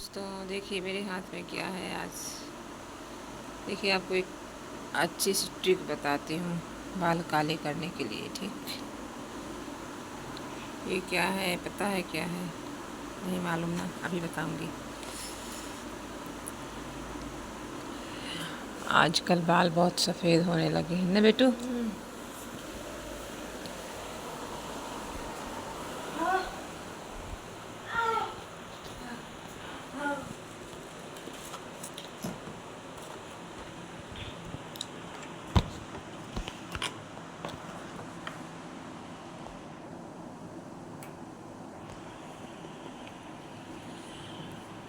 दोस्तों देखिए मेरे हाथ में क्या है आज। देखिए आपको एक अच्छी सी ट्रिक बताती हूँ बाल काले करने के लिए। ठीक, ये क्या है पता है क्या है? नहीं मालूम ना, अभी बताऊंगी। आजकल बाल बहुत सफ़ेद होने लगे हैं ना बेटू।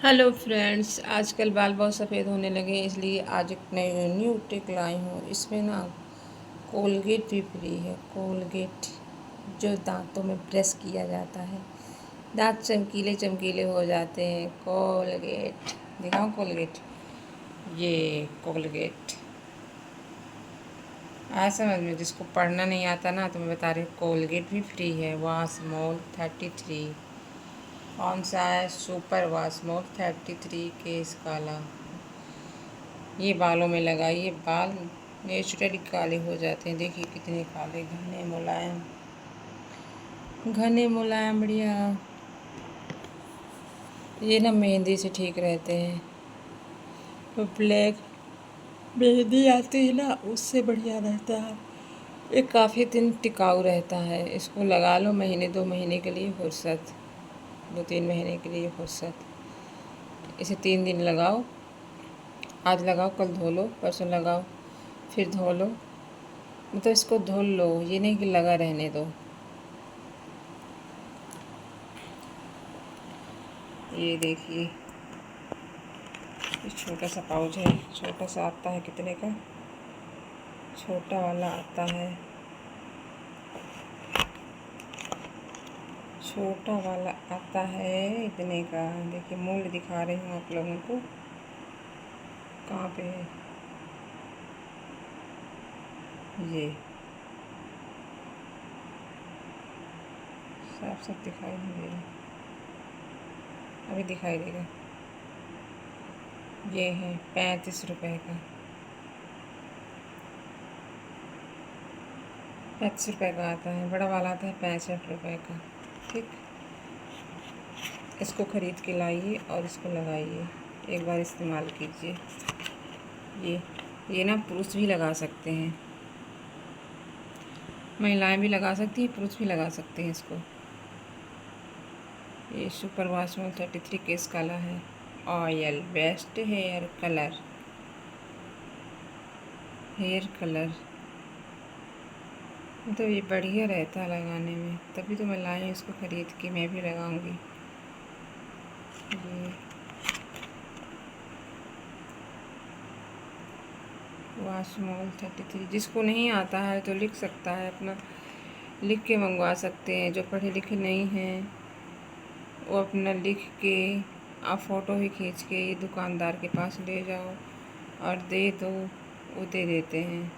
हेलो फ्रेंड्स, आजकल बाल बहुत सफ़ेद होने लगे हैं, इसलिए आज एक नई न्यू ट्रिक लाई हूँ। इसमें ना कोलगेट भी फ्री है। कोलगेट जो दांतों में ब्रश किया जाता है, दांत चमकीले चमकीले हो जाते हैं। कोलगेट दिखाऊं? कोलगेट, ये कोलगेट आया समझ में? जिसको पढ़ना नहीं आता ना, तो मैं बता रही हूँ कोलगेट भी फ्री है। वास्मोल 33 कौन सा है? सुपर वास्मोल 33 केस काला। ये बालों में लगाइए, बाल नेचुरली काले हो जाते हैं। देखिए कितने काले, घने मुलायम, घने मुलायम, बढ़िया। ये ना मेहंदी से ठीक रहते हैं। तो ब्लैक मेहंदी आती है ना, उससे बढ़िया रहता है। ये काफ़ी दिन टिकाऊ रहता है। इसको लगा लो महीने 2 महीने के लिए फुर्सत, 2-3 महीने के लिए फुर्सत। इसे 3 दिन लगाओ, आज लगाओ, कल धो लो, परसों लगाओ, फिर धो लो। मतलब इसको धुल लो, ये नहीं कि लगा रहने दो। ये देखिए, ये छोटा सा पाउच है, छोटा सा आता है। कितने का? छोटा वाला आता है, छोटा वाला आता है इतने का। देखिए मूल्य दिखा रही हूँ आप लोगों को। कहाँ पे है ये? साफ साफ दिखाई नहीं दे रहा, अभी दिखाई देगा। ये है 35 रुपए का। 35 रुपए का आता है, बड़ा वाला आता है 65 रुपए का। ठीक, इसको ख़रीद के लाइए और इसको लगाइए, एक बार इस्तेमाल कीजिए। ये ना पुरुष भी लगा सकते हैं, महिलाएं भी लगा सकती हैं, पुरुष भी लगा सकते हैं इसको। ये सुपर वाशमोल 33 केस काला है। Oil best hair colour, hair colour. तो ये बढ़िया रहता है लगाने में, तभी तो मैं लाई हूँ इसको ख़रीद के। मैं भी लगाऊंगी। ये वाशमोल 33, जिसको नहीं आता है तो लिख सकता है, अपना लिख के मंगवा सकते हैं। जो पढ़े लिखे नहीं हैं वो अपना लिख के, आप फ़ोटो भी खींच के ये दुकानदार के पास ले जाओ और दे दो, वो दे देते हैं।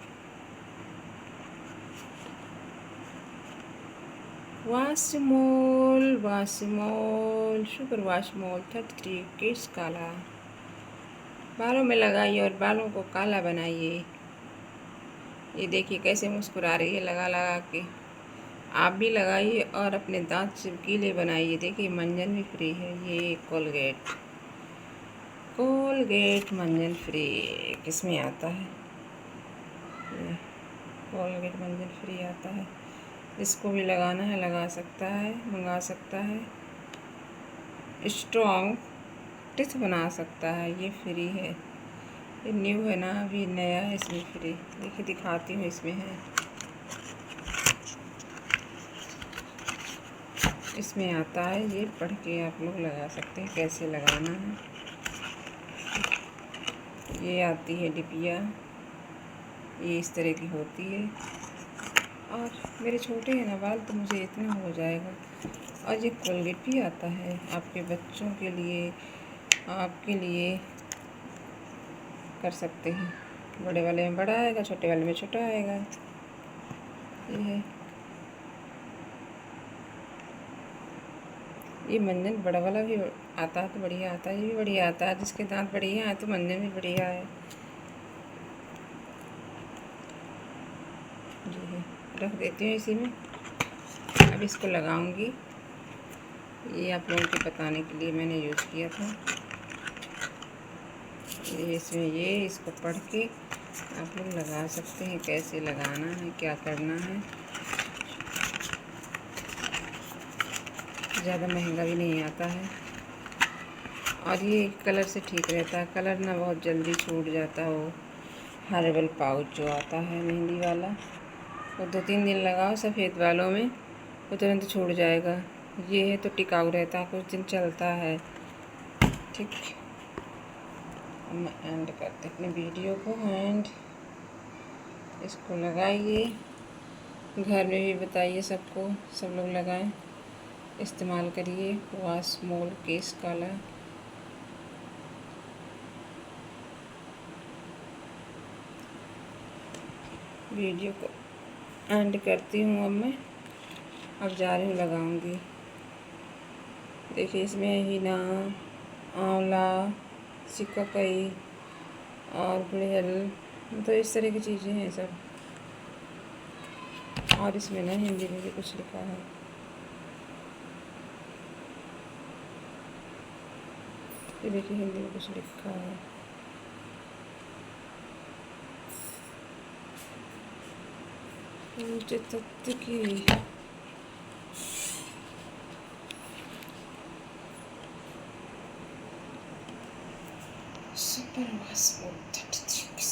वाशमोल, वाशमोल, सुपर वाशमोल 33 केस काला। बालों में लगाइए और बालों को काला बनाइए। ये देखिए कैसे मुस्कुरा रही है लगा लगा के। आप भी लगाइए और अपने दांत चमकीले बनाइए। देखिए मंजन भी फ्री है। ये कोलगेट, कोलगेट मंजन फ्री किसमें आता है? ये कोलगेट मंजन फ्री आता है। इसको भी लगाना है, लगा सकता है, मंगा सकता है। स्ट्रॉन्ग टिथ बना सकता है, ये फ्री है। ये न्यू है ना, अभी नया है, इसमें फ्री। देखिए दिखाती हूँ, इसमें है, इसमें आता है। ये पढ़ के आप लोग लगा सकते हैं कैसे लगाना है। ये आती है डिबिया, ये इस तरह की होती है। और मेरे छोटे हैं ना बाल, तो मुझे इतना हो जाएगा। और ये कोलगेट भी आता है आपके बच्चों के लिए, आपके लिए कर सकते हैं। बड़े वाले में बड़ा आएगा, छोटे वाले में छोटा आएगा। ये है, ये मंजन बड़ा वाला भी आता है तो बढ़िया आता है, ये भी बढ़िया आता है। जिसके दांत बढ़िया है तो मंजन भी बढ़िया है। जी रख देती हूँ इसी में। अब इसको लगाऊंगी। ये आप लोगों को बताने के लिए मैंने यूज़ किया था। ये इसमें ये इसको पढ़ के आप लोग लगा सकते हैं, कैसे लगाना है, क्या करना है। ज़्यादा महंगा भी नहीं आता है और ये कलर से ठीक रहता है। कलर ना बहुत जल्दी छूट जाता है। वो हर्बल पाउच जो आता है मेहंदी वाला, वो 2-3 दिन लगाओ सफ़ेद बालों में, वो तुरंत छूट जाएगा। ये है तो टिकाऊ रहता है, कुछ दिन चलता है। ठीक, मैं एंड करते अपने वीडियो को एंड। इसको लगाइए, घर में भी बताइए सबको, सब लोग लगाएं, इस्तेमाल करिए। वॉश मोल केस काला। वीडियो को एंड करती हूँ। अब जा रही हूँ लगाऊंगी। देखिए इसमें हीना, आंवला, सिकाकाई और गुड़हल, तो इस तरह की चीज़ें हैं सब। और इसमें ना हिंदी में भी कुछ लिखा है। ये देखिए हिंदी में कुछ लिखा है। ऊंचे तत्व की सुपर वास 33